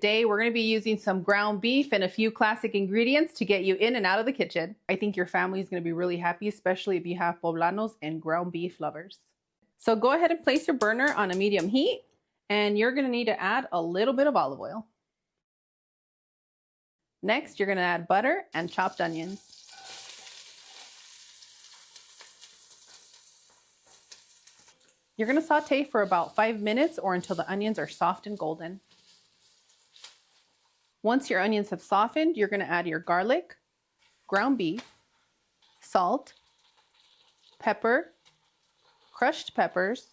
Today, we're going to be using some ground beef and a few classic ingredients to get you in and out of the kitchen. I think your family is going to be really happy, especially if you have poblanos and ground beef lovers. So go ahead and place your burner on a medium heat, and you're going to need to add a little bit of olive oil. Next, you're going to add butter and chopped onions. You're going to saute for about 5 minutes or until the onions are soft and golden. Once your onions have softened, you're going to add your garlic, ground beef, salt, pepper, crushed peppers,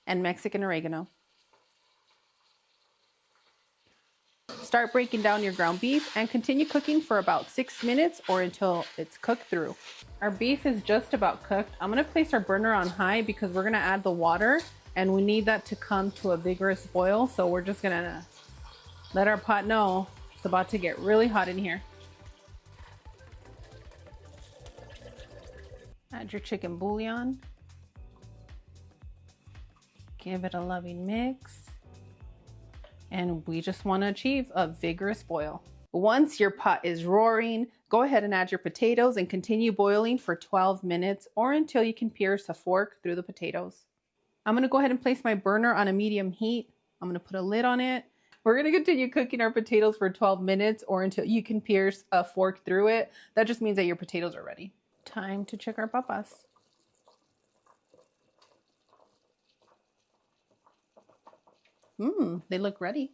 and Mexican oregano. Start breaking down your ground beef and continue cooking for about 6 minutes or until it's cooked through. Our beef is just about cooked. I'm going to place our burner on high because we're going to add the water and we need that to come to a vigorous boil. So we're just going to let our pot know it's about to get really hot in here. Add your chicken bouillon. Give it a loving mix. And we just want to achieve a vigorous boil. Once your pot is roaring, go ahead and add your potatoes and continue boiling for 12 minutes or until you can pierce a fork through the potatoes. I'm going to go ahead and place my burner on a medium heat. I'm going to put a lid on it. We're going to continue cooking our potatoes for 12 minutes or until you can pierce a fork through it. That just means that your potatoes are ready. Time to check our papas. They look ready.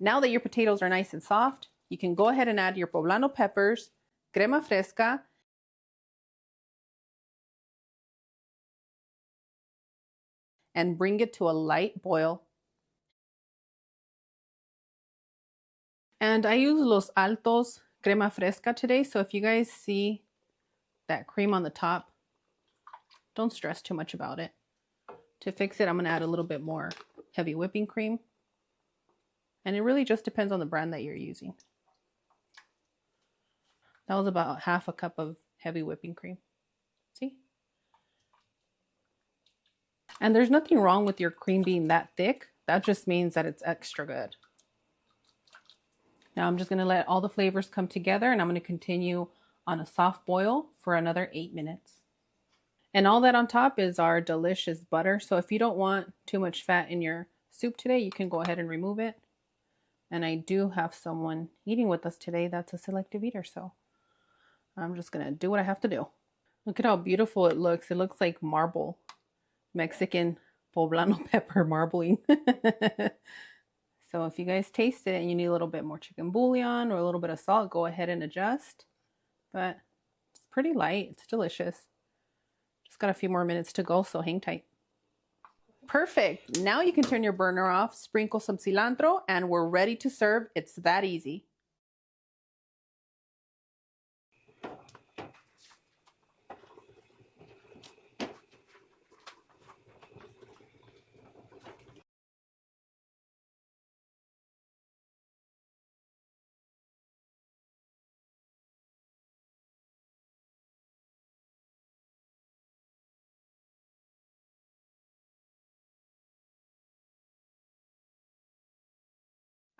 Now that your potatoes are nice and soft, you can go ahead and add your poblano peppers, crema fresca, and bring it to a light boil. And I use Los Altos crema fresca today, so if you guys see that cream on the top, don't stress too much about it. To fix it, I'm going to add a little bit more heavy whipping cream. And it really just depends on the brand that you're using. That was about half a cup of heavy whipping cream. See? And there's nothing wrong with your cream being that thick. That just means that it's extra good. Now I'm just going to let all the flavors come together and I'm going to continue on a soft boil for another 8 minutes. And all that on top is our delicious butter. So if you don't want too much fat in your soup today, you can go ahead and remove it. And I do have someone eating with us today that's a selective eater, so I'm just going to do what I have to do. Look at how beautiful it looks. It looks like marble. Mexican poblano pepper marbling. So if you guys taste it and you need a little bit more chicken bouillon or a little bit of salt, go ahead and adjust. But it's pretty light. It's delicious. Just got a few more minutes to go, so hang tight. Perfect. Now you can turn your burner off, sprinkle some cilantro, and we're ready to serve. It's that easy.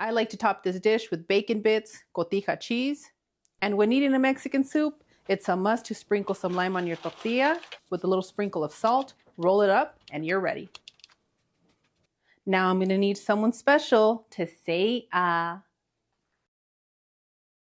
I like to top this dish with bacon bits, cotija cheese, and when eating a Mexican soup, it's a must to sprinkle some lime on your tortilla with a little sprinkle of salt, roll it up, and you're ready. Now I'm going to need someone special to say ah.